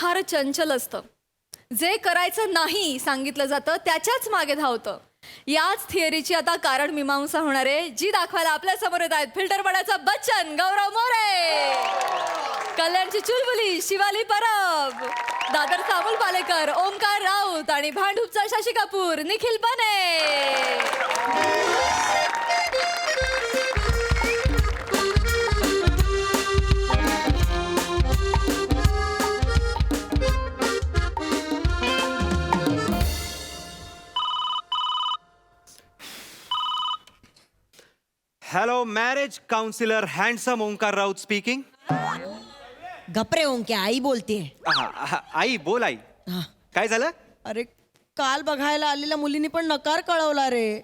फार चंचल असतं. जे करायचं नाही सांगितलं जातं त्याच्याच मागे धावतं. याच थिअरीची आता कारण मीमांसा होणार आहे, जी दाखवायला आपल्या समोर येत आहेत फिल्टरपणाचा बच्चन गौरव मोरे, कल्याणची चुलबुली शिवाली परब, दादरचा अमोल पालेकर, ओमकार राऊत आणि भांडूपचा शशी कपूर निखिल बने. Hello, marriage counsellor handsome Omkar Raut speaking. गपरे ओंक्या, आई बोलतेय. आई बोल आई. हा. काय झालं? अरे काल बघायला आलेल्या मुलीने पण नकार कळवला रे.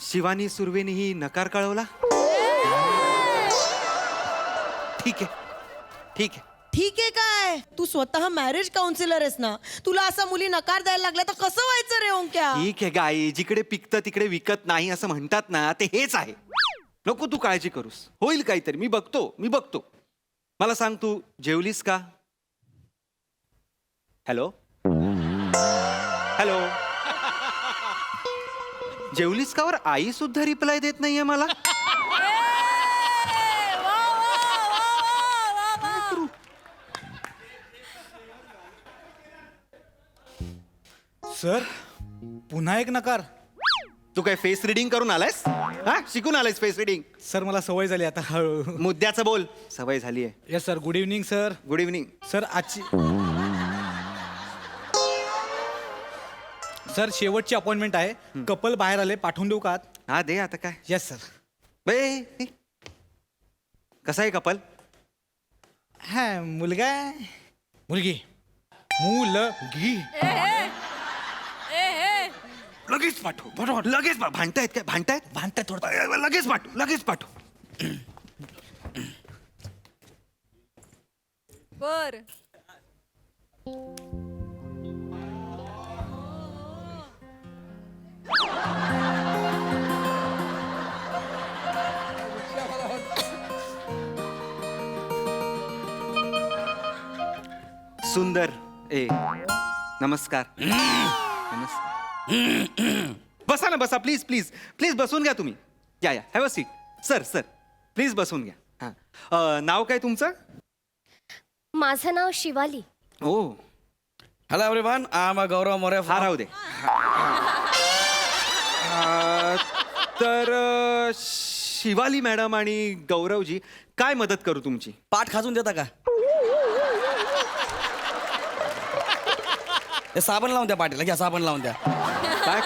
शिवानी सुर्वेनीही नकार कळवला. ठीक आहे ठीक आहे. ठीक आहे काय, तू स्वतः मॅरेज काउन्सिलर आहेस ना, तुला असा मुली नकार द्यायला लागला तर कसं व्हायचं रे ओंक्या? ठीक आहे गाई, जिकडे पिकतं तिकडे विकत नाही असं म्हणतात ना, ते हेच आहे. नको तू काळजी करूस, होईल काहीतरी. मी बघतो. मला सांग, तू जेवलीस का? हॅलो हॅलो, जेवलीस का? वर आई सुद्धा रिप्लाय देत नाहीये मला. सर, पुन्हा एक नकार. तू काय फेस रिडिंग करून आलायस? हा, शिकून आलायस फेस रिडिंग? सर मला सवय झाली आता हळू. मुद्द्याचं बोल. सवय झाली आहे. Yes sir, good evening sir. Good evening. Sir आजची सर शेवटची अपॉइंटमेंट आहे. कपल बाहेर आले, पाठवून देऊ का आत? हा दे आता काय. Yes sir. बे, कसा आहे कपल? हा, मुलगा मुलगी मुलगी. लगेच पाठव. लगेच भांडतायत काय? भांडताय थोडं. लगेच पाठव. बर. सुंदर नमस्कार. बसा ना, बसा. प्लीज बसून घ्या तुम्ही. या have a seat. Sir please बसून घ्या. हा, नाव काय तुमचं? माझं नाव शिवाली. ओ, Hello everyone, I'm Gaurav More. हा राहू दे. तर शिवाली मॅडम आणि गौरवजी, काय मदत करू तुमची? पाठ खाजून देता का? हे साबण लावून द्या पाठीला, घ्या साबण लावून द्या. काय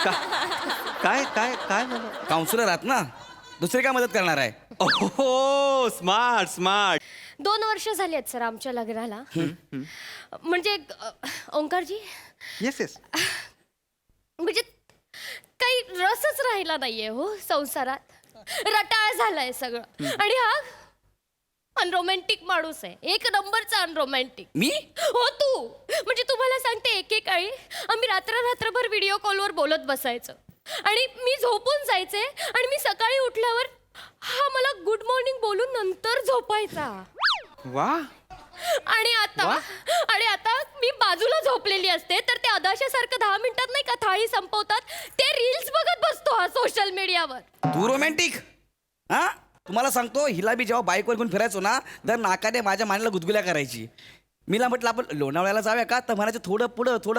काय काय काय मला? काउन्सिलर आहात ना, दुसरी काय मदत करणार आहे? ओहो, स्मार्ट. 2 वर्ष झाली आहेत सर आमच्या लग्नाला. म्हणजे ओंकारजी, येस. म्हणजे काही रसच राहिला नाहीये हो संसारात. रटाळ झालाय सगळं. आणि हा अनरोमॅन्टिक माणूस आहे, 1 नंबरचा अनरोमॅन्टिक. मी? हो तू. म्हणजे तुम्हाला सांगते, एकेकाळी आम्ही रात्रभर व्हिडिओ कॉलवर बोलत बसायचो आणि मी झोपून जायचे आणि मी सकाळी उठल्यावर हा मला गुड मॉर्निंग बोलून नंतर झोपायचा. वा. आणि आता मी बाजूला झोपलेली असते तर ते अदाशासारखं 10 मिनिटात नाही का थाळी संपवतात, ते रील्स बघत बसतो हा सोशल मीडियावर. तू रोमॅन्टिक? हा, तुम्हाला सांगतो, हिला बी जेव्हा बाईकवर घेऊन फिरायचो ना, तर नाकाने माझ्या मानेला गुदगुल्या करायची. मीला म्हटलं आपण लोणावळ्याला जाऊया का, तर म्हणायचं थोडं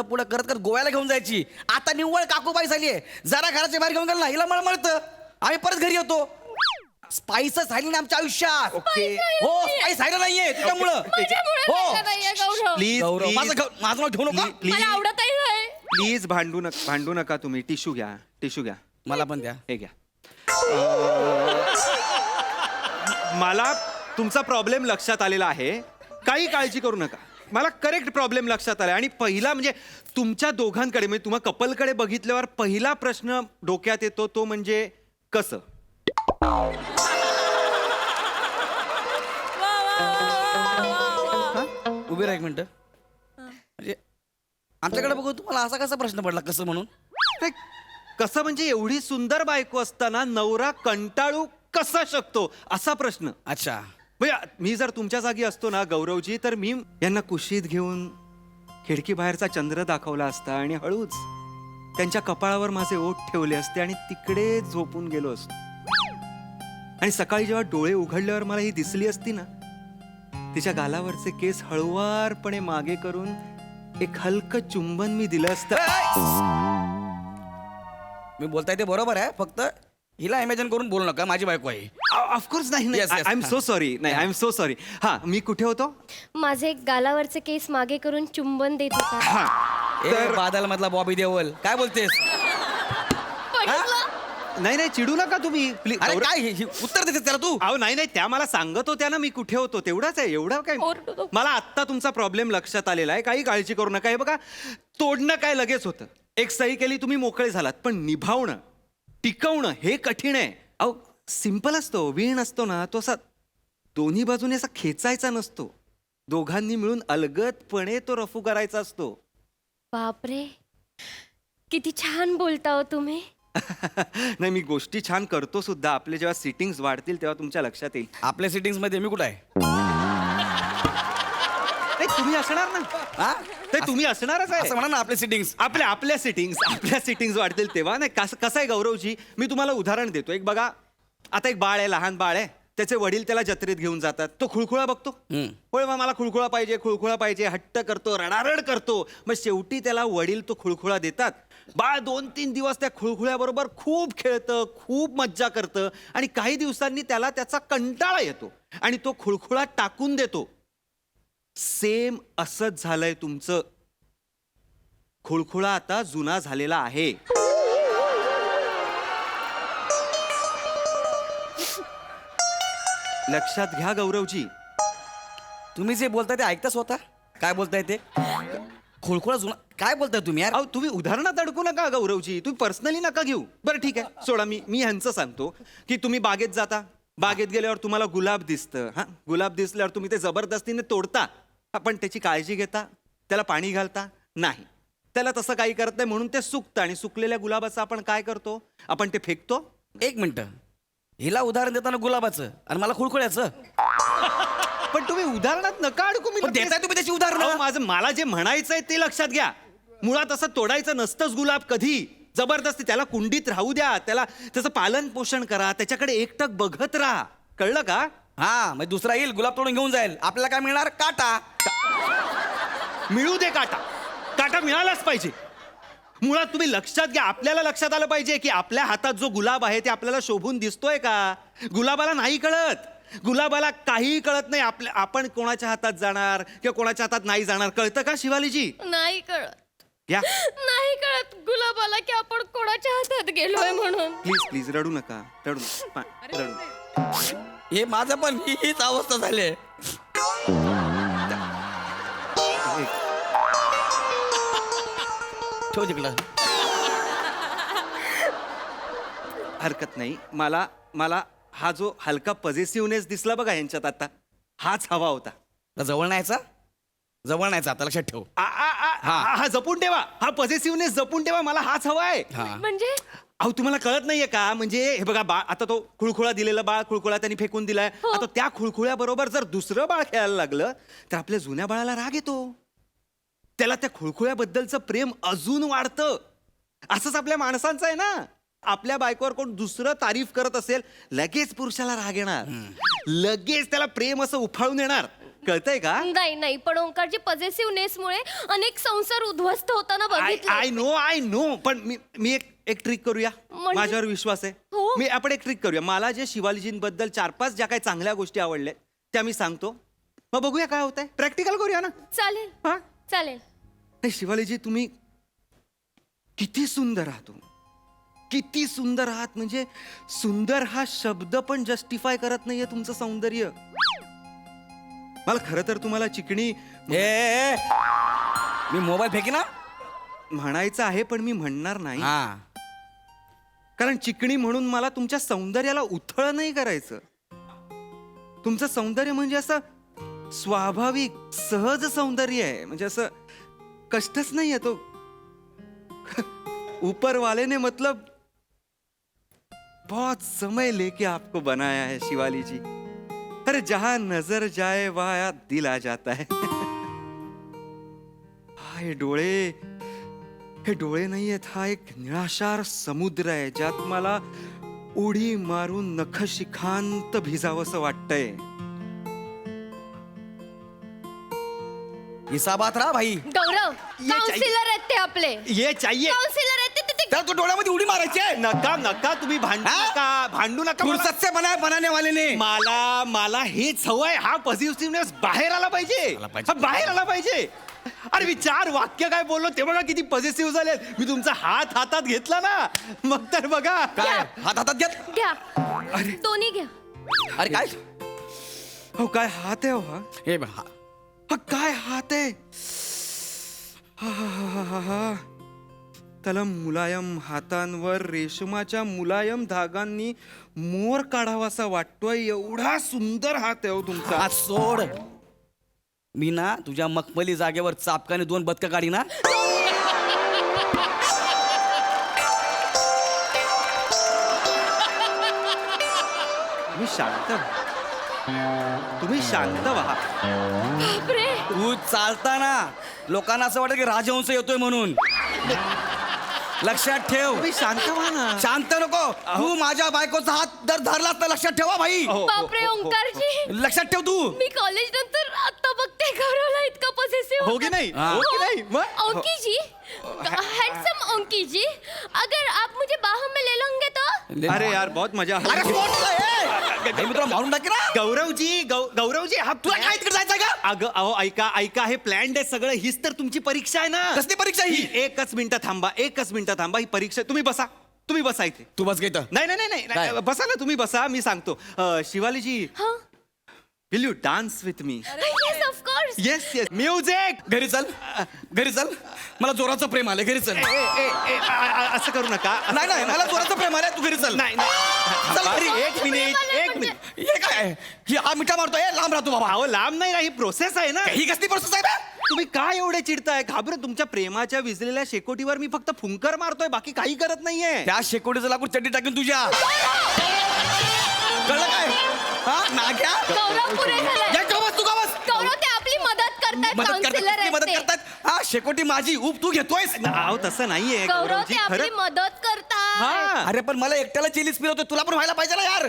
पुढं करत गोव्याला घेऊन जायची. आता निव्वळ काकूबाई झाली आहे. जरा घराच्या बाहेर घेऊन गेलं ना, हिला मळमळतं. आम्ही परत घरी येतो. स्पाइसच राहिली ना आमच्या आयुष्यात. ओके. हो, स्पाइस राहिलं नाहीये त्याच्यामुळं. माझ्यामुळे हो. झालं नाहीये, गौरव. प्लीज गौरव, माझं नाव घेऊ नका. मला आवडतही नाही. प्लीज भांडू नका तुम्ही. टिश्यू घ्या. मला पण द्या. हे घ्या. मला तुमचा प्रॉब्लेम लक्षात आलेला आहे, काही काळजी करू नका. मला करेक्ट प्रॉब्लेम लक्षात आला. आणि पहिला म्हणजे तुमच्या दोघांकडे, म्हणजे तुम्हा कपलकडे बघितल्यावर पहिला प्रश्न डोक्यात येतो तो म्हणजे कसं. उभी राहा 1 मिनिट. म्हणजे आमच्याकडे बघू तुम्हाला असा कसा प्रश्न पडला, कसं म्हणून? कसं म्हणजे एवढी सुंदर बायको असताना नवरा कंटाळू कसा शकतो असा प्रश्न. अच्छा, म्हणजे मी जर तुमच्या जागी असतो ना गौरवजी, तर मी यांना कुशीत घेऊन खिडकी बाहेरचा चंद्र दाखवला असता आणि हळूच त्यांच्या कपाळावर माझे ओठ ठेवले असते आणि तिकडे झोपून गेलो असतो. आणि सकाळी जेव्हा डोळे उघडल्यावर मला ही दिसली असती ना, तिच्या गालावरचे केस हळुवारपणे मागे करून एक हलकं चुंबन मी दिलं असतं. मी बोलताय ते बरोबर आहे, फक्त हिला इमॅजिन करून बोलू नका, माझी बायको आहे. ऑफकोर्स नाही Yes, yes. I am so sorry. नाही आय एम सो सॉरी. हा मी कुठे होतो? माझे गालावरचे केस मागे करून चुंबन देत होता. हा ए, बादल मधला बॉबी देओल काय बोलतेस? नाही नाही चिडू नका तुम्ही प्लीज. अरे काय उत्तर देतेस त्याला तू? अहो नाही नाही, त्या मला सांगत होत्या ना मी कुठे होतो, तेवढाच आहे. एवढं काय ओरडू नको. मला आत्ता तुमचा प्रॉब्लेम लक्षात आलेला आहे, काही काळजी करू नका. हे बघा, तोडणं काय लगेच होतं, एक सही केली तुम्ही मोकळे झालात, पण निभावणं टिकवणं हे कठीण आहे. अहो सिंपल असतो, वीण असतो ना तो असा दोन्ही बाजूने असा खेचायचा नसतो, दोघांनी मिळून अलगदपणे तो रफू करायचा असतो. बापरे, किती छान बोलता हो तुम्ही. नाही मी गोष्टी छान करतो सुद्धा. आपले जेव्हा सिटिंग्स वाढतील तेव्हा तुमच्या लक्षात येईल. आपल्या सिटिंग्स मध्ये मी कुठं आहे? नाही, तुम्ही असणार ना. हा? नाही, तुम्ही असणारच असं आहे. म्हणा ना, आपले सिटिंग्स. आपल्या सिटिंग्स वाढतील तेव्हा. नाही कसं आहे गौरवजी, मी तुम्हाला उदाहरण देतो. एक बघा, आता एक बाळ आहे, लहान बाळ आहे, त्याचे वडील त्याला जत्रेत घेऊन जातात, तो खुळखुळा बघतो. होय मग मला खुळखुळा पाहिजे हट्ट करतो, रडारड करतो. मग शेवटी त्याला वडील तो खुळखुळा देतात. बाळ 2-3 दिवस त्या खुळखुळ्याबरोबर खूप खेळतं, खूप मज्जा करतं आणि काही दिवसांनी त्याला त्याचा कंटाळा येतो आणि तो खुळखुळा टाकून देतो. सेम असंच झालंय तुमचं. खुळखुळा आता जुना झालेला आहे. लक्षात घ्या गौरवजी. तुम्ही जे बोलताय ते ऐकता स्वतः? काय बोलताय ते? खुळखुळा जुना काय बोलताय तुम्ही यार? अहो तुम्ही उदाहरणात अडकू नका गौरवजी, तुम्ही पर्सनली नका घेऊ. बरं ठीक आहे, सोडा. मी ह्यांचं सांगतो की तुम्ही बागेत जाता, बागेत गेल्यावर तुम्हाला गुलाब दिसतं. हा, गुलाब दिसल्यावर तुम्ही ते जबरदस्तीने तोडता, पण त्याची काळजी घेता, त्याला पाणी घालता नाही. त्याला तसं काही करत नाही म्हणून ते सुकतं आणि सुकलेल्या गुलाबाचं आपण काय करतो, आपण ते फेकतो. एक मिनिट, हिला उदाहरण देताना गुलाबाचं आणि मला खुळखुळ्याचं. पण तुम्ही उदाहरणात नका अडकू. मी पण देताय तुम्ही त्याची उदाहरणं. माझं मला जे म्हणायचंय ते लक्षात घ्या. मुळात असं तोडायचं नसतंच गुलाब कधी. जबरदस्ती त्याला कुंडीत राहू द्या, त्याला त्याचं पालन पोषण करा, त्याच्याकडे एकटक बघत राहा. कळलं का? हा, मग दुसरा येईल गुलाब तोडून घेऊन जाईल, आपल्याला काय मिळणार? काटा. मिळू दे काटा, काटा मिळालाच पाहिजे. मुळात तुम्ही लक्षात घ्या, आपल्याला लक्षात आलं पाहिजे की आपल्या हातात जो गुलाब आहे ते आपल्याला शोभून दिसतोय का. गुलाबाला नाही कळत, गुलाबाला काहीही कळत नाही आपण कोणाच्या हातात जाणार किंवा कोणाच्या हातात नाही जाणार. कळतं का शिवालीजी? नाही कळत, या नाही कळत गुलाबाला की आपण कोणाच्या हातात गेलोय म्हणून. प्लीज प्लीज रडू नका, रडू. हे माझं पण हीच अवस्था झाली आहे. ठेव तिकडं. हरकत नाही. मला हा जो हलका पॉझिटिव्हनेस दिसला बघा यांच्यात आता, हाच हवा होता. जवळ नाहीचा, जवळ नाहीचा, आता लक्षात ठेव. हा जपून ठेवा, हा पॉझिटिव्हनेस जपून ठेवा. मला हाच हवा आहे. हा, म्हणजे अहो तुम्हाला कळत नाहीये का? म्हणजे हे बघा, बाळ आता तो खुळखुळा दिलेला बाळ, खुळखुळा त्यांनी फेकून दिलाय. आता त्या खुळखुळ्याबरोबर जर दुसरं बाळ खेळायला लागलं तर आपल्या जुन्या बाळाला राग येतो. त्याला त्या खुळखुळ्याबद्दलचं प्रेम अजून वाढतं. असंच आपल्या माणसांचं आहे ना. आपल्या बायकोवर कोण दुसरं तारीफ करत असेल, लगेच पुरुषाला राग येणार, लगेच त्याला प्रेम असं उफाळून येणार. कळतंय का? नाही, पण ओंकारची पॉझिटिव्हनेसमुळे अनेक संसार उद्ध्वस्त होताना बघितले. आय नो पण मी एक ट्रिक करूया. म्हणजे? माझ्यावर विश्वास आहे. हो. आपण एक ट्रिक करूया. मला जे शिवालीजींबद्दल 4-5 ज्या काही चांगल्या गोष्टी आवडल्या त्या मी सांगतो, मग बघूया काय होतंय. प्रॅक्टिकल करूया ना. चालेल, हा चालेल. नाही शिवालीजी, तुम्ही किती सुंदर आहात, किती सुंदर आहात. म्हणजे सुंदर हा शब्द पण जस्टिफाय करत नाहीये तुमचं सौंदर्य. मला खरं तर तुम्हाला चिकणी ए, मी मोबाईल फेकी ना. म्हणायचं आहे पण मी म्हणणार नाही. हा, कारण चिकणी म्हणून मला तुमच्या सौंदर्याला उथळ नाही करायचं. तुमचं सौंदर्य म्हणजे असं स्वाभाविक सहज सौंदर्य आहे. म्हणजे असं कष्टच नाही आहे तो. ऊपर वाले ने मतलब बहुत समय लेके आपको बनाया है शिवाली जी. अरे जहां नजर जाए वहां दिल आ जाता है. हे डोळे नाहीयेत, हा एक निळाशार समुद्र आहे ज्यात मला उडी मारून नखशिखांत भिजावंसं वाटतंय. हिसाबात राहा भाई. गौरव ये काउन्सिलर आहेत ते आपले ये चाहिए. काउन्सिलर आहेत ते तर तू डोळ्यामध्ये उडी मारायची आहे. नका नका तुम्ही भांडू हा? नका भांडू नका. मला- फुर्सत से बनाने वाले ने. मला हेच हवंय. हा पॉझिटिव्हनेस बाहेर आला पाहिजे. आला पाहिजे. हा बाहेर आला पाहिजे. अरे मी 4 वाक्य काय बोललो ते बघा किती पॉझिटिव्ह झाले. मी तुमचा हात हातात घेतला ना मग तर बघा. काय हात हातात घेत. घ्या दोन्ही घ्या. अरे काय हो काय हात आहे हो हा. हे बघ, हा. हा काय हात आहे. हा, हा, हा, हा, हा, हा. त्याला मुलायम हातांवर रेशमाच्या मुलायम धागांनी मोर काढावासा वाटतोय. एवढा सुंदर हात आहे हो तुमचा. हात सोड. मी ना तुझ्या मखमली जागेवर चापकाने 2 बदकं काढी ना. तुम्ही शांत व्हा. तुम्ही शांत व्हा. बापरे तू चालताना लोकांना असं वाटतं की राजहंस येतोय म्हणून. लक्षात ठेव. तुम्ही शांत व्हा ना. शांत नको. तू माझ्या बायकोचा हात जर धरलास तर लक्षात ठेवा भाई. बापरे ओंकारजी लक्षात ठेव तू. मी कॉलेज नंतर आता बघते गौरवला इतका पॉझिटिव्ह हो की नहीं? हो की नहीं? मग? ओंकी जी हैंडसम ओंकी जी अगर आप मुझे बाहों में ले लोगे तो अरे यार बहुत मजा आ अरे रही सोड तुला, ए! भाई, मी तुला मारून टाकेन ना. गौरवजी हा तुला काय तिकडे जायचं का. अगं अहो ऐका हे प्लॅन आहे सगळं. हीच तर तुमची परीक्षा आहे ना. कसली परीक्षा ही. एकच मिनिटं थांबा. ही परीक्षा. तुम्ही बसा इथे. तू बस घेत. नाही काय? बसा ना तुम्ही बसा. मी सांगतो. शिवालीजी हाँ will you dance with me. Yes of course yes music. घरी चल. मला जोराचं प्रेम आलं. घरी चल. असं करू नका. नाही मला जोराचं प्रेम आलंय. तू घरी चल. नाही चल थांबा. घरी. एक मिनिट. हे काय ही हा मिठा मारतोय. लांब राहतो बाबा. अहो लांब नाही ही प्रोसेस आहे ना. ही कसली प्रोसेस आहे बे? तुम्ही काय एवढे चिडताय. घाबरत तुमच्या प्रेमाच्या विजलेल्या शेकोटीवर मी फक्त फुंकर मारतोय. बाकी काही करत नाहीये. त्या शेकोटीचं लाकूड चड्डी टाकून तुझ्या. कळलं काय. हा नाग्या. गौरव पुरे झालाय. या, का बस तू का बस. गौरव ते आपली मदत करतायत काउन्सिलर मदत आहेत ते. करतात. हा शेकोटी माझी ऊप तू घेतोयस. अहो तसं नाहीये गौरव गौरवजी, ते आपली खरं. मदत करतात हा. अरे पण मला एकट्याला चिलीज फील होतो. तुला पण व्हायला पाहिजे ना यार.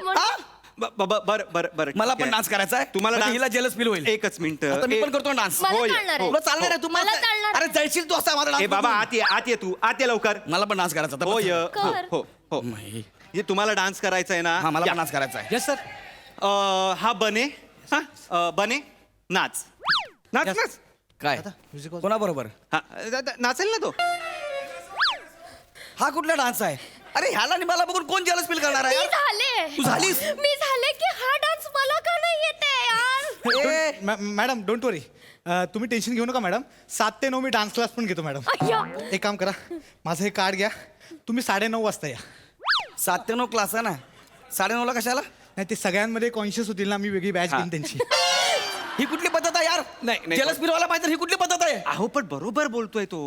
म्हणजे- हा? बर मला पण डान्स करायचा आहे. तुम्हाला म्हणजे dance- हिला जेलस फील होईल. एकच मिनिट. आता मी पण करतो डान्स. मला होय, चालणार आहे. हो. तुला चालणार आहे. तू मला चालणार. अरे जळशील तू असा माझा ए डान्स बाबा बघून. आत ये तू. आत ये लवकर. मला पण डान्स करायचा होता. होय कर. हो नाही. हे तुम्हाला डान्स करायचा आहे ना. हा मला या. पण डान्स करायचा आहे. Yes sir. हा बने. बने नाच. नाच. काय म्युझिक कोणा बरोबर. हा, नाचेल ना तो. हा कुठला डान्स आहे. अरे ह्याला आणि मला बघून कोण जेलस फील करणार आहे मी यार? झाले. तू झालीस? मी झाले की हा डान्स मला का नाही येते यार. मॅडम डोंट वरी. तुम्ही टेन्शन घेऊ नका मॅडम. 7 ते 9 मी डान्स क्लास पण घेतो मॅडम. अय्या. एक काम करा, माझं हे कार्ड घ्या. तुम्ही 9:30 वाजता या. 7 ते 9 क्लास आहे ना. 9:30 ला कशाला. नाही ते सगळ्यांमध्ये कॉन्शियस होतील ना. मी वेगळी बॅच घेईन त्यांची. ही कुठली पद्धत आहे यार. नाही. जेलस फील व्हायला पाहिजे. ही कुठली पद्धत आहे. अहो पण बरोबर बोलतोय तो.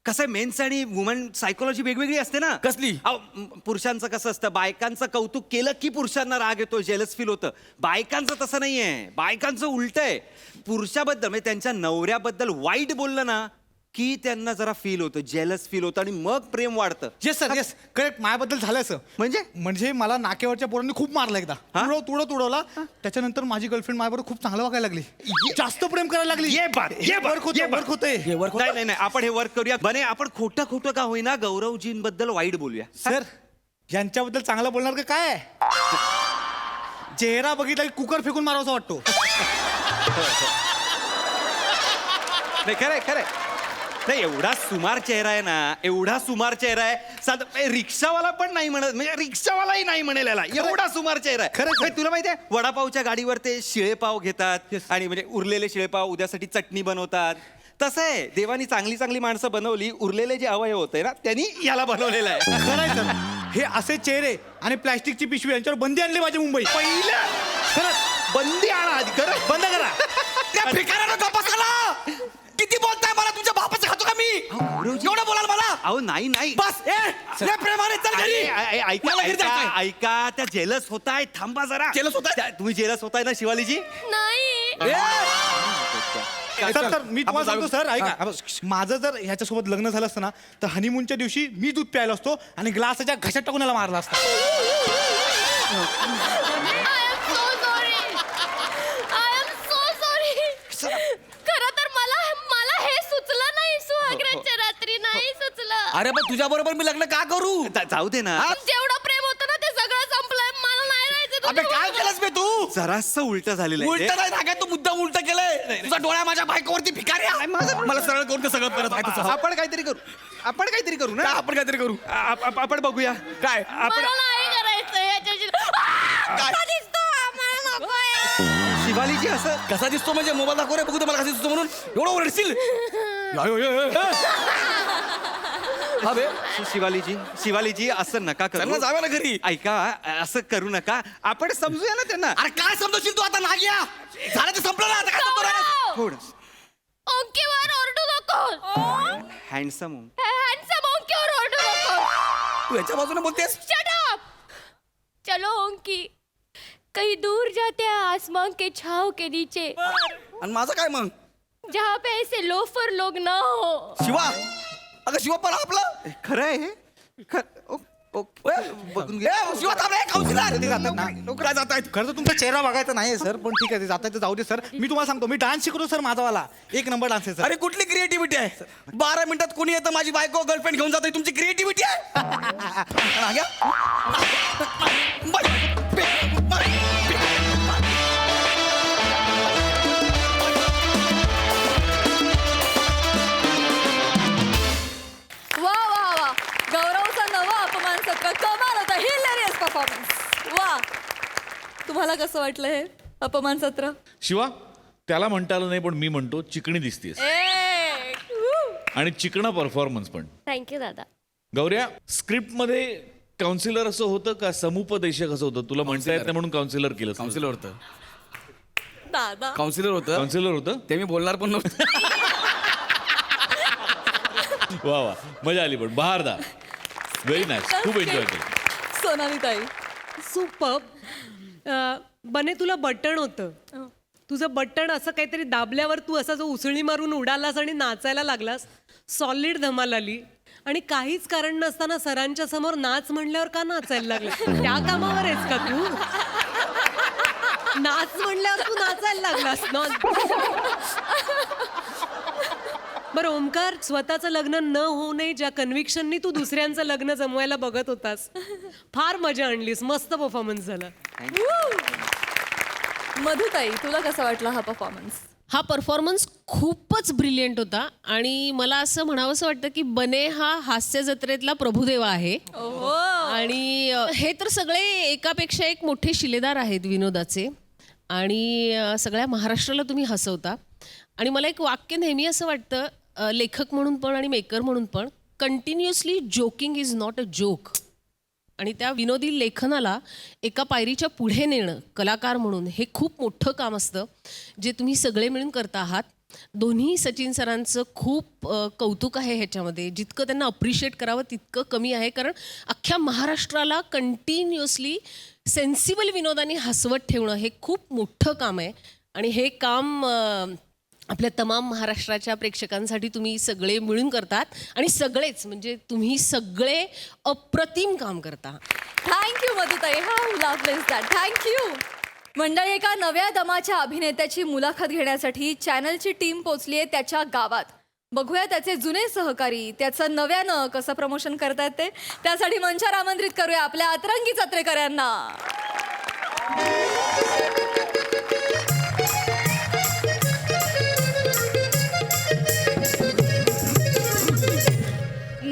कसं आहे मेन्स आणि वुमन सायकोलॉजी वेगवेगळी असते ना. कसली? अहो, पुरुषांचं कसं असतं बायकांचं कौतुक केलं की पुरुषांना राग येतो जेलस फील होतं. बायकांचं तसं नाहीये. बायकांचं उलट आहे. पुरुषाबद्दल म्हणजे त्यांच्या नवऱ्याबद्दल वाईट बोललं ना की त्यांना जरा फील होतं जेलस फील होतं आणि मग प्रेम वाढतं. Yes sir yes correct. माझ्याबद्दल झालं असं. म्हणजे मला नाकेवरच्या पोरांनी खूप मारलं एकदा. तुडवला. त्याच्यानंतर माझी गर्लफ्रेंड माझ्याबरोबर खूप चांगलं वागायला लागली. जास्त प्रेम करायला लागली. ये बात. वर्क होतंय. हे वर्क होतं? नाही आपण हे वर्क करूया. बने आपण खोटं का होईना गौरवजींबद्दल वाईट बोलूया. सर यांच्याबद्दल चांगलं बोलणार का काय. चेहरा बघितला की कुकर फेकून मारावासा वाटतो. नाही खरंय. नाही एवढा सुमार चेहरा आहे ना. एवढा सुमार चेहरा आहे. साधं रिक्षावाला पण नाही म्हणत. म्हणजे रिक्षावालाही नाही म्हणेल याला. एवढा सुमार चेहरा आहे. खरंच. तुला माहिती आहे वडापावच्या गाडीवर ते शिळेपाव घेतात आणि म्हणजे उरलेले शिळेपाव उद्यासाठी चटणी बनवतात. तसं आहे देवानी चांगली माणसं बनवली. उरलेले जे अवयव होते ना त्यांनी याला बनवलेलं आहे. खरंय सर. हे असे चेहरे आणि प्लॅस्टिकची पिशवी यांच्यावर बंदी आणली पाहिजे मुंबईत. पहिलं खरंच बंदी आणा आधी. खरंच बंद करा. त्या भिकाऱ्यानं तपासाला. किती बोलताय मला. तुमच्या बापाचं खातो का मी. गौरवजी. एवढं बोलाल मला. अहो नाही नाही बस लय प्रेमाने चल घरी. ऐका मला घरी ऐका जायचंय. ऐका त्या जेलस होताय थांबा जरा Jealous होताय? तुम्ही जेलस होताय ना शिवालीजी नाही तर मी तुम्हाला सांगतो सर ऐका हा. माझं जर ह्याच्यासोबत लग्न झालं असतं ना तर हनीमूनच्या दिवशी मी दूध प्यायला असतो आणि ग्लासाच्या घशात टाकून याला मारला असता. खरं तर मला मला हे सुचलं नाही सुहागराच्या रात्री नाही सुचलं. अरे पण तुझ्या बरोबर मी लग्न का करू? जाऊ दे ना जेवढं प्रेम होतं ना ते सगळं संपलंय मला नाही राहायचं अबे तुझ्या काय बरोबर. केलंस बे तू? जरासं उलट झालेलं आहे उलट नाही धागा तू मुद्दाम उलट केलंय तुझा डोळा माझ्या बायकोवरती भिकारी आहे. मला सरळ करून ते सगळं करत आहे तुझं. आपण काहीतरी करू आपण काहीतरी करू काय ना आपण काहीतरी करू आपण बघूया काय आपण मला नाही करायचं याच्याशी. कसा दिसतो आम्हाला नकोय. शिवालीजी असं कसा दिसतो म्हणजे मोबाईल दाखव रे बघू दे मला कसा दिसतो म्हणून एवढं ओरडशील हा बे शिवालीजी असं नका त्यांना करू जाऊया ना घरी. ऐका असं करू नका आपण समजूया ना त्यांना अरे काय समजशील तू आता नाग्या झालं ते संपलं ना आता काय समजून राहिलास? थोडं ओंकीवर ओरडू नको. हँडसम हँडसम ओंकीवर ओरडू नको. तू याच्या बाजूने बोलतेस Shut up! चलो ओंकी कहीं दूर जाते हैं आसमान के छाव के नीचे आणि माझं काय मग जहाँ पे ऐसे लोफर लोग ना हो. शिवा अगं शिवा पण आपलं खरं आहे हे? बघून घे. शिवा थांब रे काउन्सिलर ते जातात ना. नोकऱ्या जात आहेत खरं तर तुमचा चेहरा बघायचा नाही सर पण ठीक आहे ते जाता जाऊ दे सर मी तुम्हाला सांगतो मी डान्स शिकतो सर माझावाला 1 नंबर डान्स आहे सर. अरे कुठली क्रिएटिव्हिटी आहे 12 मिनिटात कोणी येतं माझी बायको गर्लफ्रेंड घेऊन जाते तुमची क्रिएटिव्हिटी आहे नाग्या? वा वा वा गौरवचा नवा अपमान सत्र कमाल होता हिलेरियस परफॉर्मन्स वा तुम्हाला कसं वाटलं हे अपमान सत्र शिवा त्याला म्हणता आलं नाही पण मी म्हणतो चिकणी दिसतेस आणि चिकणा परफॉर्मन्स पण. थँक्यू दादा. गौऱ्या स्क्रिप्टमध्ये काउन्सिलर असं होतं का समुपदेशक असं होतं तुला म्हणता येत नाही म्हणून काउन्सिलर केलं काउन्सिलर होतं दादा काउन्सिलर होतं काउन्सिलर होतं. ते मी बोलणार पण नव्हतं वा वा मजा आली पण बहारदार व्हेरी नाईस खूप एन्जॉय केलं. सोनाली ताई सुपर्ब बने तुला बटण होतं तुझं बटण असं काहीतरी दाबल्यावर तू असा जो उसळी मारून उडालास आणि नाचायला लागलास सॉलिड धमाल आली आणि काहीच कारण नसताना सरांच्या समोर नाच म्हणल्यावर का नाचायला लागले त्या कामावर आहेस का तू नाच म्हणल्यावर तू नाचायला लागलास ना. बरं ओमकार स्वतःचं लग्न न होऊ नये ज्या कन्व्हिक्शननी तू दुसऱ्यांचं लग्न जमवायला बघत होतास फार मजा आणलीस मस्त परफॉर्मन्स झाला. मधुताई तुला कसा वाटला हा परफॉर्मन्स हा परफॉर्मन्स खूपच ब्रिलियंट होता आणि मला असं म्हणावंसं वाटतं की बने हा हास्य जत्रेतला प्रभुदेवा आहे. आणि हे तर सगळे एकापेक्षा एक मोठे शिलेदार आहेत विनोदाचे आणि सगळ्या महाराष्ट्राला तुम्ही हसवता. आणि मला एक वाक्य नेहमी असं वाटतं लेखक म्हणून पण आणि मेकर म्हणून पण continuously joking is not a joke. आणि त्या विनोदी लेखनाला एका पायरीच्या पुढे नेणं कलाकार म्हणून हे खूप मोठं काम असतं जे तुम्ही सगळे मिळून करता आहात. दोन्ही सचिन सरांचं खूप कौतुक आहे ह्याच्यामध्ये. जितकं त्यांना अप्रिशिएट करावं तितकं कमी आहे कारण अख्ख्या महाराष्ट्राला कंटिन्युअसली सेन्सिबल विनोदाने हसवत ठेवणं हे खूप मोठं काम आहे. आणि हे काम आपल्या तमाम महाराष्ट्राच्या प्रेक्षकांसाठी तुम्ही सगळे मिळून करतात आणि सगळेच म्हणजे तुम्ही सगळे अप्रतिम काम करता. थँक्यू मधुताई हा लव्ह दॅट थँक्यू. मंडळी एका नव्या दमाच्या अभिनेत्याची मुलाखत घेण्यासाठी चॅनलची टीम पोचली आहे त्याच्या गावात. बघूया त्याचे जुने सहकारी त्याचं नव्यानं कसं प्रमोशन करतायत ते. त्यासाठी मंचावर आमंत्रित करूया आपल्या अतरंगी जत्रेकर यांना.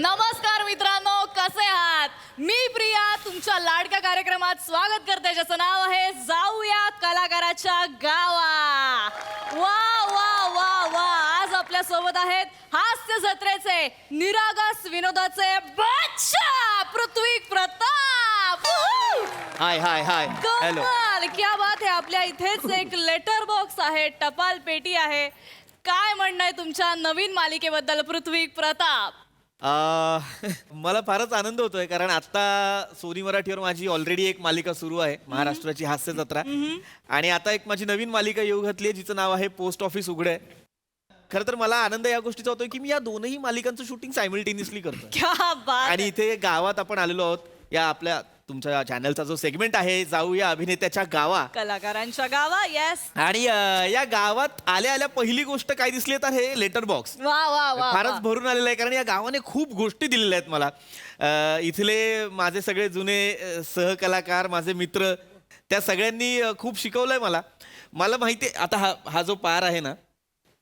नमस्कार मित्रांनो कसे आहात. मी प्रिया तुमच्या लाडक्या कार्यक्रमात स्वागत करते ज्याचं नाव आहे जाऊया कलाकाराच्या गावा. वा वा वा वा आज आपल्या सोबत आहेत हास्य जत्रेचे निरागस विनोदाचे बच्चा पृथ्वी प्रताप. हाय हाय हाय हॅलो कमाल क्या बात आहे. आपल्या इथेच एक लेटर बॉक्स आहे टपाल पेटी आहे. काय म्हणणं आहे तुमच्या नवीन मालिकेबद्दल पृथ्वी प्रताप. मला फारच आनंद होतोय कारण आता सोनी मराठीवर माझी ऑलरेडी एक मालिका सुरू आहे महाराष्ट्राची हास्य जत्रा आणि आता एक माझी नवीन मालिका येऊ घातली आहे जिचं नाव आहे पोस्ट ऑफिस उघडे. खरं तर मला आनंद या गोष्टीचा होतोय की मी या दोनही मालिकांचं शूटिंग सायमल्टेनियसली करतोय क्या बात आणि इथे गावात आपण आलेलो आहोत. या आपल्या तुमच्या चॅनलचा जो सेगमेंट आहे जाऊया अभिनेत्याच्या गावा कलाकारांच्या गावा. येस. आणि या गावात आल्या आल्या पहिली गोष्ट काय दिसली तर हे लेटर बॉक्स वा वा वा फारच भरून आलेलं आहे कारण या गावाने खूप गोष्टी दिलेल्या आहेत मला. इथले माझे सगळे जुने सहकलाकार माझे मित्र त्या सगळ्यांनी खूप शिकवलंय मला. मला माहिती आहे आता हा जो पार आहे ना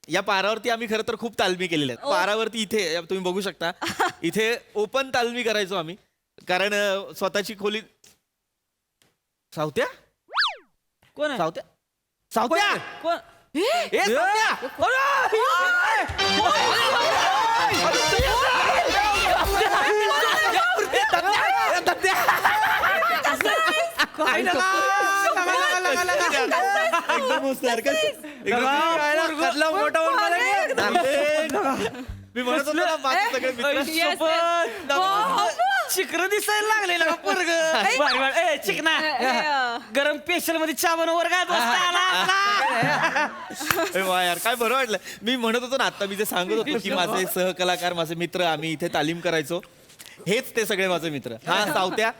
या पारावरती आम्ही खरं तर खूप तालमी केलेल्या आहेत. पारावरती इथे तुम्ही बघू शकता इथे ओपन तालमी करायचो आम्ही कारण स्वतःची खोली. सावत्या कोण सावत्या सावत्या कोण ए, सावत्या! एकदम मस्त यार. मी म्हणत होतो ना माझे सगळे मित्र चिकन दिसायला लागलेलं का पोरग चिकना गरम पेशल मध्ये चहा बनवर काय ए वा यार काय बरं वाटलं. मी म्हणत होतो ना आता मी जे सांगत होतो की माझे सहकलाकार माझे मित्र आम्ही इथे तालीम करायचो हेच ते सगळे माझे मित्र. हा सावत्या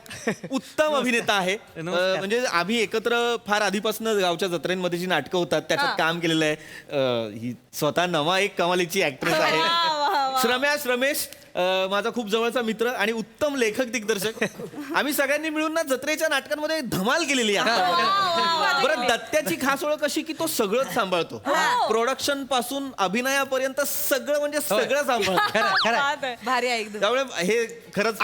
उत्तम अभिनेता आहे. म्हणजे आम्ही एकत्र फार आधीपासून गावच्या जत्रेंमध्ये जी नाटकं होतात त्याच्यात काम केलेलं आहे. ही स्वतः नवा एक कमालीची ऍक्ट्रेस आहे रमेश माझा खूप जवळचा मित्र आणि उत्तम लेखक दिग्दर्शक. आम्ही सगळ्यांनी मिळून ना जत्रेच्या नाटकांमध्ये धमाल केलेली आहे. बरं दत्त्याची खास ओळख अशी की तो सगळंच सांभाळतो प्रोडक्शन पासून अभिनयापर्यंत सगळं म्हणजे सगळं सांभाळतो. भारी आहे एकदम. त्यामुळे हे खरंच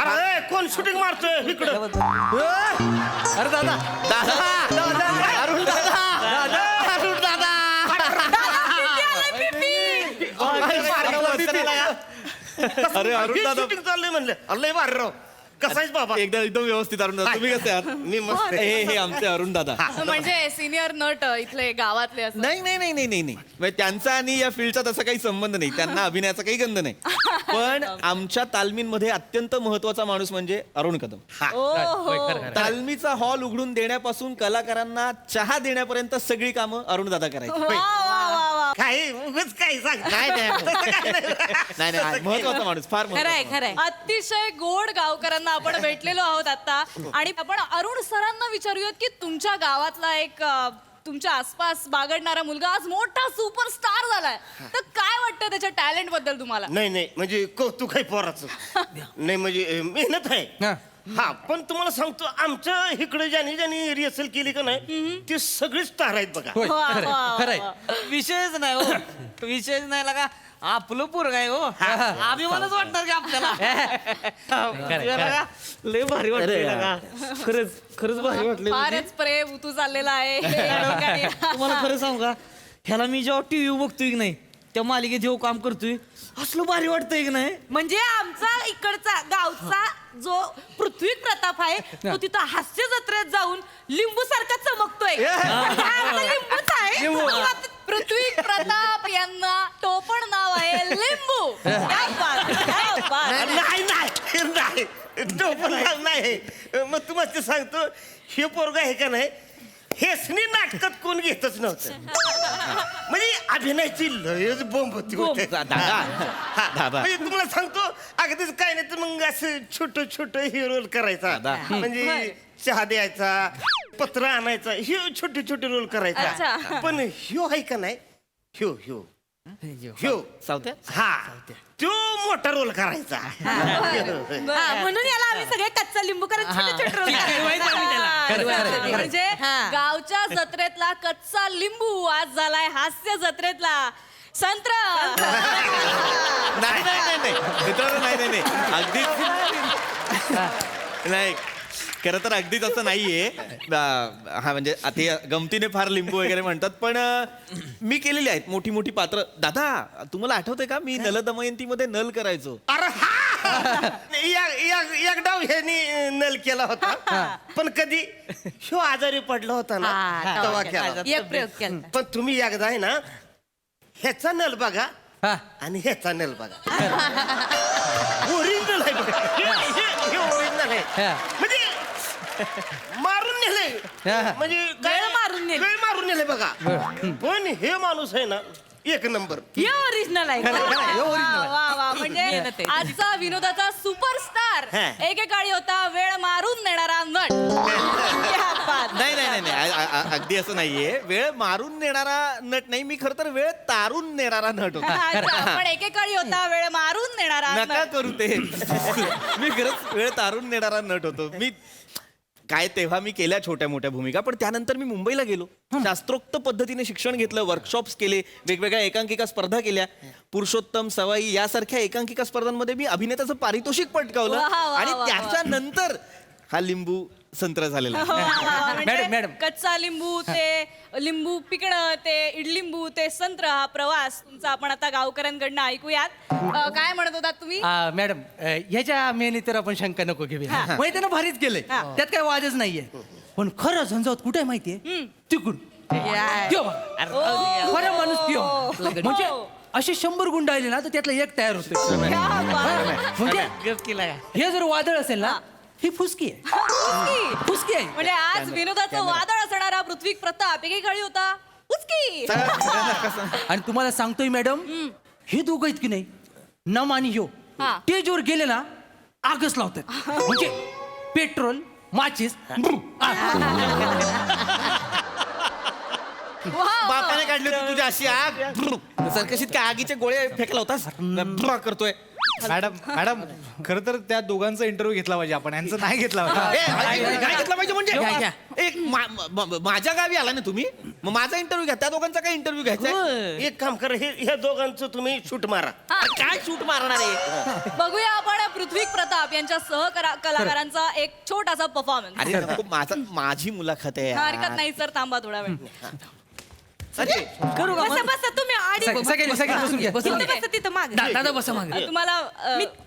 कोण शूटिंग मारतोय इकडं अरे दादा अरुण अरे अरुण दादा शूटिंग चाललंय म्हणलं अल्लय मार राव कसा आहेस बाबा एकदम व्यवस्थित अरुण दादा तुम्ही कसे आहात? मी मस्त हे आमचे अरुण दादा. म्हणजे सिनियर नट इथले गावातले असं. नाही नाही नाही नाही नाही नाही म्हणजे त्यांचा आणि या फील्डचा तसा काही संबंध नाही त्यांना अभिनयाचा काही गंध नाही पण आमच्या तालमींमध्ये अत्यंत महत्वाचा माणूस म्हणजे अरुण कदम. तालमीचा हॉल उघडून देण्यापासून कलाकारांना चहा देण्यापर्यंत सगळी कामं अरुण दादा करायची. काही उगाच काही सांग नाही नाही महत्वाचा माणूस फार महत्वाचा. अतिशय गोड गावकऱ्यांना आपण भेटलेलो आहोत आता आणि आपण अरुण सरांना विचारूयात की तुमच्या गावातला एक तुमच्या आसपास बागडणारा मुलगा आज मोठा सुपरस्टार झालाय तर काय वाटतं त्याच्या टॅलेंट बद्दल तुम्हाला? नाही म्हणजे कौतुक आहे पोराचं नाही म्हणजे मेहनत आहे हा पण तुम्हाला सांगतो आमच्या इकडे ज्यांनी रिहर्सल केली का नाही ते सगळे स्टार आहेत बघा. खरंय विषयच नाही हो विषयच नाही लागा आपलं पोरग आहे हो अभिमानच वाटणार की आपल्याला लय भारी वाटलं खरंच भारी वाटलं. फारच प्रेम तू चाललेला आहे. तुम्हाला खरं सांगू का ह्याला मी जेव्हा टीव्ही बघतोय की नाही त्या मालिकेत जेव्हा काम करतोय असलं भारी वाटतंय की नाही. म्हणजे आमचा इकडचा गावचा जो पृथ्वी प्रताप आहे तो तिथं हास्य जत्रेत जाऊन लिंबू सारखा चमकतोय. लिंबूच आहे पृथ्वी प्रताप यांना टोपण नाव आहे लिंबू. क्या बात, क्या बात. नाही नाही मग तुम्हाला सांगतो हे पोरग आहे का नाही हेसनी नाटकात कोण घेतच नव्हतं म्हणजे अभिनयाची लयच बोंब होती. म्हणजे तुम्हाला सांगतो अगदीच काय नाही तर मग असं छोट हे रोल करायचा म्हणजे चहा द्यायचा पत्र आणायचा हे छोटे रोल करायचा पण ह्यो आहे का नाही ह्यो सावत्या हा तो मोठा रोल करायचा म्हणून याला आम्ही सगळे कच्चा लिंबू करत छोटे रोल म्हणजे गावच्या जत्रेतला कच्चा लिंबू आज झालाय हास्य जत्रेतला संत्र. नाही मित्रांनो नाही अगदीच नाही खरं तर अगदीच असं नाहीये. हा म्हणजे आता गमतीने फार लिंबू वगैरे म्हणतात पण मी केलेली आहेत मोठी मोठी पात्र. दादा तुम्हाला आठवतंय का मी नल दमयंतीमध्ये नल करायचो. अरे एक डाव ह्यानी नल केला होता पण कधी ह्यो आजारी पडला होता ना तेव्हा केला. एक प्रयोग केला. पण तुम्ही एकदा आहे ना ह्याचा नल बघा आणि ह्याचा नेल बघा ओरिजिनल आहे बघा. हे ओरिजिनल आहे म्हणजे मारून नेलंय म्हणजे वेळ मारून नेलं. वेळ मारून नेलंय बघा. पण हे माणूस आहे ना एक नंबर. हे ओरिजिनल आहे वा, वा, वा. म्हणजे मेहनत आहे. आजचा विनोदाचा सुपरस्टार एकेकाळी होता वेळ मारून नेणारा नट. क्या बात. नाही नाही नाही नाही. अगदी असं नाहीये. वेळ मारून नेणारा नट नाही, मी खरं तर वेळ तारून नेणारा नट होता. अच्छा, पण एकेकाळी होता वेळ मारून नेणारा नका नट. करू ते. मी खरंच वेळ तारून नेणारा नट होतो. मी काय तेव्हा मी केल्या छोट्या मोठ्या भूमिका, पण त्यानंतर मी मुंबईला गेलो, शास्त्रोक्त पद्धतीने शिक्षण घेतलं, वर्कशॉप्स केले, वेगवेगळ्या एकांकिका स्पर्धा केल्या, पुरुषोत्तम सवाई यासारख्या एकांकिका स्पर्धांमध्ये मी अभिनेत्याचं पारितोषिक पटकावलं. वा, वा, आणि वा, वा. त्याच्यानंतर हा लिंबू संत्र झालेला आहे. म्हणजे मॅडम. कच्चा लिंबू ते लिंबू पिकणं ते इडलिंबू ते संत्र हा प्रवास तुमचा आपण आता गावकऱ्यांकडनं ऐकूयात. काय म्हणत होतात तुम्ही? मॅडम ह्याच्या मेहनती तर आपण शंका नको घेऊया. म्हणजे त्यानं भारीच केलंय, त्यात काही वादच नाहीये. पण खरं झंझावत कुठे माहितीये? तिकडून त्यो बघा. खरं माणूस त्यो. म्हणजे असे 100 गुंड आले ना तर त्यातला एक तयार होतो. म्हणजे हे जर वादळ असेल ना ही फुसकी आहे. फुसकी आहे. म्हणजे आज विनोदाचं वादळ असणारा पृथ्वी प्रताप एकेकाळी होता उचकी. आणि तुम्हाला सांगतोय मॅडम, हे दोघं इतकी नाही नम आणि ह्यो स्टेजवर गेले ना आगच लावतात. म्हणजे पेट्रोल माचीस बापाने काढली होती तुझ्या अशी आग. सरकशीत काय आगीचे गोळे फेकला होतास करतोय. मॅडम खरं तर त्या दोघांचा इंटरव्ह्यू घेतला पाहिजे आपण, यांचं नाही घेतला पाहिजे. काय घेतलं पाहिजे म्हणजे एक माझ्या गावी आला ना तुम्ही, मग माझा इंटरव्ह्यू घ्या, त्या दोघांचा काय इंटरव्ह्यू घ्यायचा. एक काम करा, ह्या दोघांचं तुम्ही शूट मारा. काय शूट मारणार आहे. बघूया आपण पृथ्वी प्रताप यांच्या कलाकारांचा एक छोटासा परफॉर्मन्स. अरे नको, माझी मुलाखत आहे. हरकत नाही सर, थांबा थोडा वेळ. करू का बसा मग? बसा तुम्ही आडी सगळ्यांनी बसून घ्या. तिथं बसा तिथं माग दादा बसा मागे. तुम्हाला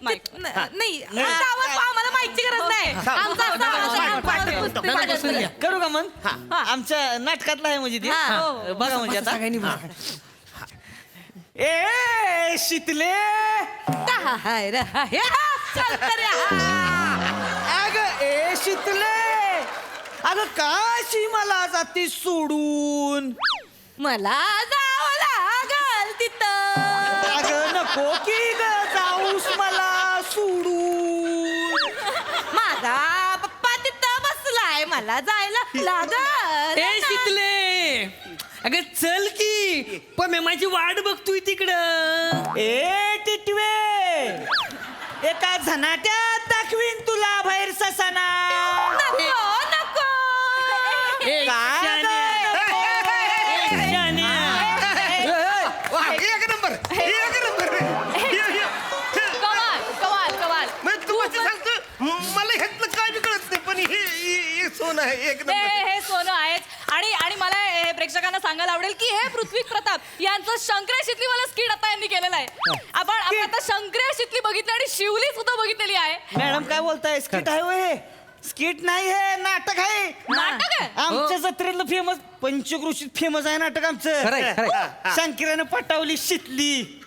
माईक. नाही आमचा आवाज आम्हाला माहिती गरज नाही. आमचा आवाज बसून घ्या. करू का मग? आमच्या नाटकातला आहे म्हणजे ते. बघा म्हणजे आता सगळ्यांनी ए शीतले अगं ए शीतले, अगं काशी मला जाती सोडून. मला जावं लागल तिथं. अगं नको की ग जाऊस मला सोडून. माझा पप्पा तिथं बसलाय, मला जायला लागल. ए शीतले, अगं चल की पण माझी वाट बघतोय तिकडं. ए टिटवे, एका झनाट्यात दाखवीन तुला बाहेर ससाना. नको नको. एक नंबर एक नंबर. कमाल कमाल कमाल. म्हणजे तू असं सांगतो मला ह्यातलं काय बी कळत नाही, पण हे सोनं आहे एक नंबर. हे सोनं आहेच. आणि मला हे प्रेक्षकांना सांगायला आवडेल की हे पृथ्वी प्रताप यांचं शंकरे शितली मला स्किट आता यांनी केलेलं आहे. आपण आता शंकरे शितली बघितली आणि शिवली सुद्धा बघितलेली आहे. मॅडम काय बोलताय? स्किट आहे होय? स्किट नाही हे नाटक आहे. नाटक आहे? आमच्या जत्रेतलं फेमस, पंचक्रोशीत फेमस आहे नाटक आमचं. शंकरानं पटावली शितली.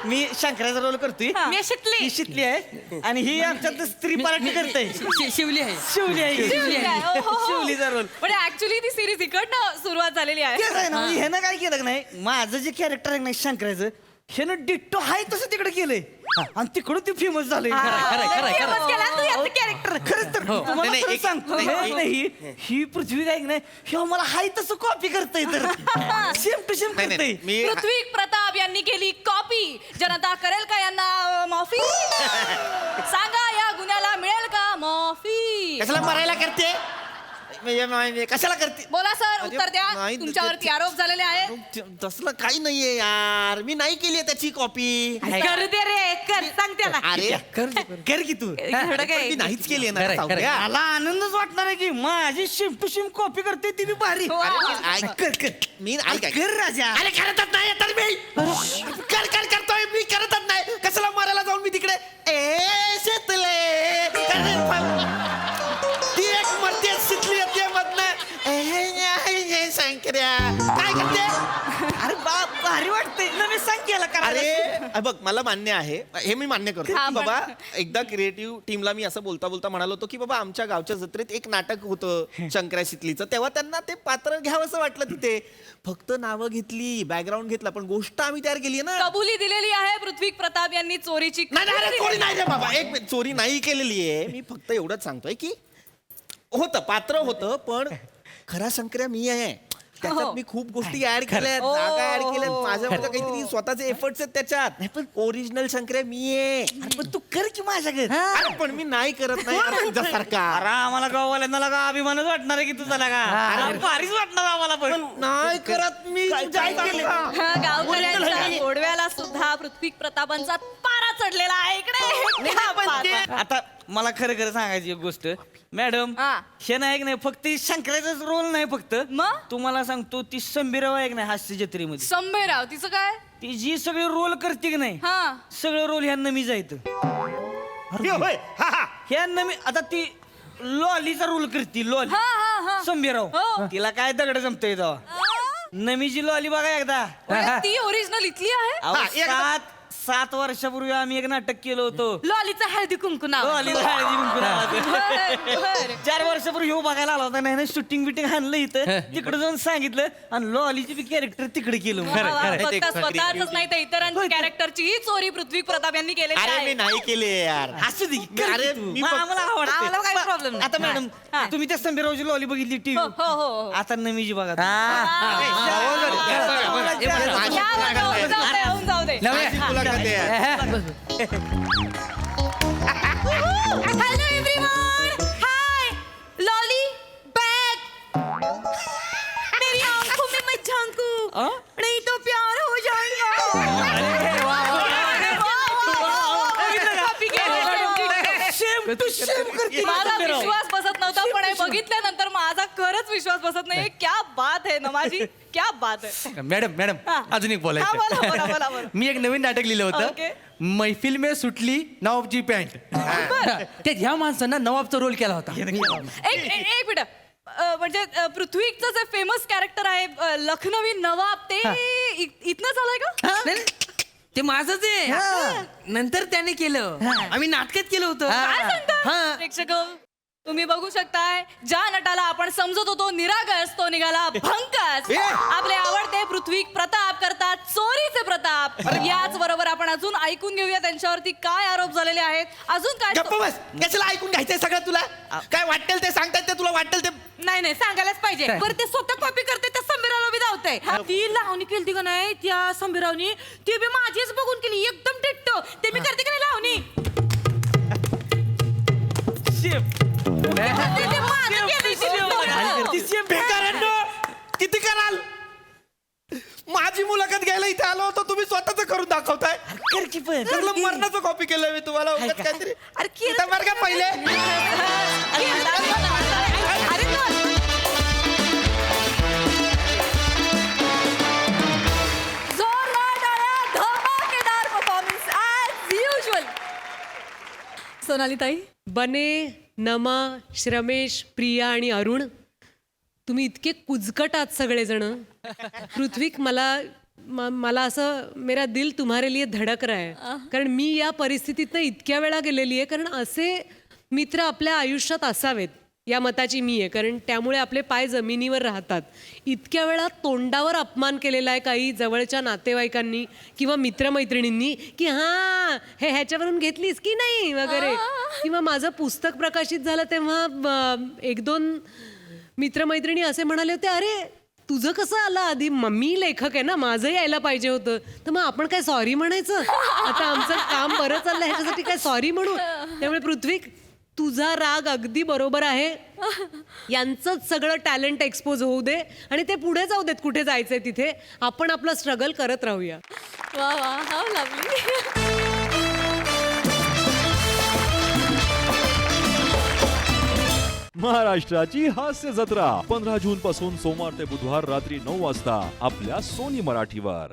मी शंकराचा रोल करतोय. मी शितली. ही शितली आहे आणि ही आमच्यात स्त्री पार्टी करते. शिवली आहे. शिवली आहे. शिवलीचा रोल. म्हणजे ऍक्च्युली ती सिरीज इकडनं सुरुवात झालेली आहे. तेच आहे ना, ह्यानं काय केलं का नाही, माझं जे कॅरेक्टर आहे ना शंकराचं, ह्यानं डिट्टो हाय तसं तिकडे केलंय आणि तिकडं ते फेमस झालंय. फेमस केला तू याचं कॅरेक्टर. खरंच तर तुम्हाला खरं सांगतो, ही पृथ्वी काय नाही, हे मला हाय तसं कॉपी करतंय तर सेम टू सेम करतंय. पृथ्वी प्रताप यांनी केली कॉपी. जनता करेल का यांना माफी? सांगा या गुन्ह्याला मिळेल का माफी? कशाला मरायला करते, कशाला करते. बोला सर, उत्तर द्या. नाही, तुमच्यावरती आरोप झालेले आहेत. तसलं काही नाहीये यार, मी नाही केली त्याची कॉपी. कर दे रे, कर सांग त्याला. अरे कर की तू. पण मी नाहीच केली ना सावत्या. मला आनंदच वाटणार आहे की माझी सेम टू सेम कॉपी करते ती बी भारी. मी कर राजा. अरे करतच नाही तर मी करतोय, मी करतच नाही. कशाला मारायला जाऊन मी तिकडे ए शेतले ती एक मरते शिकली येते मधनं शंकर्या काय करते अरे बाप भारी वाटते नवीन सांग केला अरे बघ मला मान्य आहे हे मी मान्य करतो हा, की बाबा एकदा क्रिएटिव्ह टीमला मी असं बोलता बोलता म्हणालो होतो की बाबा आमच्या गावच्या जत्रेत एक नाटक होतं शंकर्या शितलीचं तेव्हा त्यांना ते पात्र घ्यावं असं वाटलं तिथे फक्त नावं घेतली बॅकग्राऊंड घेतला पण गोष्ट आम्ही तयार केली ना कबुली दिलेली आहे पृथ्वी प्रताप यांनी चोरीची नाही नाही, अरे, चोरी नाही रे बाबा एक मिनिट, चोरी नाही केलेली आहे मी फक्त एवढंच सांगतोय की होतं पात्र होतं पण खरा शंकर्या मी आहे त्याच्यात मी खूप गोष्टी ऍड केल्यात जागा ऍड केल्यात माझ्यामध्ये काहीतरी स्वतःचे एफर्ट्स आहेत त्याच्यात ओरिजिनल शंकर्या मी आहे पण तू कर की माझ्या घर अरे, पण मी नाही करत नाही अरे, तुझ्यासारखा अरे आम्हाला गाववाल्यांना लगा अभिमानच वाटणार आहे की तुझा लगा अरे भारीच वाटणार आम्हाला पण नाही करत मी तुझ्यासारखा. गावकऱ्यांच्या गोडव्याला सुद्धा पृथ्वी प्रतापांचा पारा चढलेला आहे इकडे क्या बात आहे. आता मला खरं खरं सांगायची एक गोष्ट मॅडम हा. हे नाही की नाही फक्त शंकराचाच रोल नाही फक्त मग? तुम्हाला सांगतो ती संबीराव आहे की नाही हास्य जत्रेमध्ये संभयराव तिचं काय ती जी सगळे रोल करते की नाही हा सगळं रोल ह्यांना मी जायचं हे होय, हा, हा. ह्यांना मी आता ती लॉलीचा रोल करते लॉली हा हा हा संबीराव हो. तिला काय दगड जमतोय तेव्हा नमीची लॉली बघा एकदा म्हणजे ती ओरिजिनल इथली आहे अहो, 7 वर्षापूर्वी आम्ही एक नाटक केलं होतं लॉलीचा हळदी कुंकू नाव लॉलीला हळदी कुंकू नावाचं. बरं, बरं. 4 वर्षापूर्वी ह्यो बघायला आला होता नाही शूटिंग बिटिंग आणलं इथं तिकडे जाऊन सांगितलं आणि लॉलीची बी कॅरेक्टर तिकडे केलं वा, वा, फक्त स्वतःच नाही तर इतरांच्या कॅरेक्टरची ही चोरी पृथ्वी प्रताप यांनी केलेली अरे मी आहे नाही केले यार असू दे अरे, अरे मी आम्हाला आवडते आम्हाला काही problem नाही. आता मॅडम हा. तुम्ही त्या संबीरावची लॉली बघितली हो टीव्ही हो हो आता नमीची बघा या बघा, होऊन जाऊ दे, होऊन जाऊ दे. माझी मुलाखत आहे यार. हॅलो एव्हरीवन हाय लॉली बैक मेरी आंखों में मत झांको नहीं तो प्यार हो जाएगा माझा विश्वास बसत नव्हता पण हे बघितल्यानंतर माझा खरंच विश्वास बसत नाही क्या बात आहे ना माझी क्या बात आहे मॅडम मॅडम अजून एक हा, बोला, बोला, बोला, बोलायचं बोला. मी एक नवीन नाटक लिहिलं ओके. होतं मैफिल में सुटली नवाबची पॅन्ट त्यात ह्या माणसानं नवाबचा रोल केला होता एक मिनिट म्हणजे पृथ्वीचं जे फेमस कॅरेक्टर आहे लखनवी नवाब ते इथनं झालंय का नाही, ते माझंच आहे नंतर त्याने केलं आम्ही नाटकात केलं होतं काय सांगता हा. प्रेक्षक तुम्ही बघू शकताय ज्या नटाला आपण समजत होतो निरागस तो निघाला भंकस आपले आवडते पृथ्वी प्रताप करतात चोरीचे प्रताप याच बरोबर आपण अजून ऐकून घेऊया त्यांच्यावरती काय आरोप झालेले आहेत अजून काय गप्प बस कशाला ऐकून घ्यायचंय सगळं तुला काय वाटेल ते सांगतात ते तुला वाटेल ते नाही नाही सांगायलाच पाहिजे बरं ते स्वतः कॉपी करते त्या संबिरावला बी धावतंय ती लावणी केली का नाही त्या संबिरावनी ती बी माझीच बघून केली एकदम टिट्टो ते मी करते का नाही लावणी ते माझं केलं. बेकारांनो, किती कराल माझी मुलाखत घ्यायला इथे आलो होतो तुम्ही स्वतःच करून दाखवताय सगळं मरणाचं कॉपी केलंय मी तुम्हाला उगाच काहीतरी अरे केलं इथं बरं का पहिले अरे जोरदार टाळ्या, धमाकेदार परफॉर्मन्स ॲज युजल. सोनाली ताई बने नमा श्रमेश प्रिया आणि अरुण तुम्ही इतके कुजकट आहात सगळेजण पृथ्वीक मला असं मेरा दिल तुम्हारे लिए धडक रहा है कारण मी या परिस्थितीतनं इतक्या वेळा गेलेली आहे कारण असे मित्र आपल्या आयुष्यात असावेत या मताची मी आहे कारण त्यामुळे आपले पाय जमिनीवर राहतात इतक्या वेळा तोंडावर अपमान केलेला आहे काही जवळच्या नातेवाईकांनी किंवा मित्रमैत्रिणींनी की हां हे ह्याच्यावरून घेतलीस की नाही वगैरे किंवा माझं पुस्तक प्रकाशित झालं तेव्हा 1-2 मित्रमैत्रिणी असे म्हणाले होते अरे तुझं कसं आलं आधी मी लेखक आहे ना माझं यायला पाहिजे होतं तर मग आपण काय सॉरी म्हणायचं आता आमचं काम बरं चाललं ह्याच्यासाठी काय सॉरी म्हणू त्यामुळे पृथ्वी तुझा राग अगदी बरोबर आहे यांचंच सगळं टॅलेंट एक्सपोज होऊ दे आणि ते पुढे जाऊ देत कुठे जायचंय तिथे आपण आपलं स्ट्रगल करत राहूया वा वा हाव लवली. महाराष्ट्राची हास्य जत्रा 15 जून पासून सोमवार ते बुधवार रात्री 9 वाजता आपल्या सोनी मराठीवर.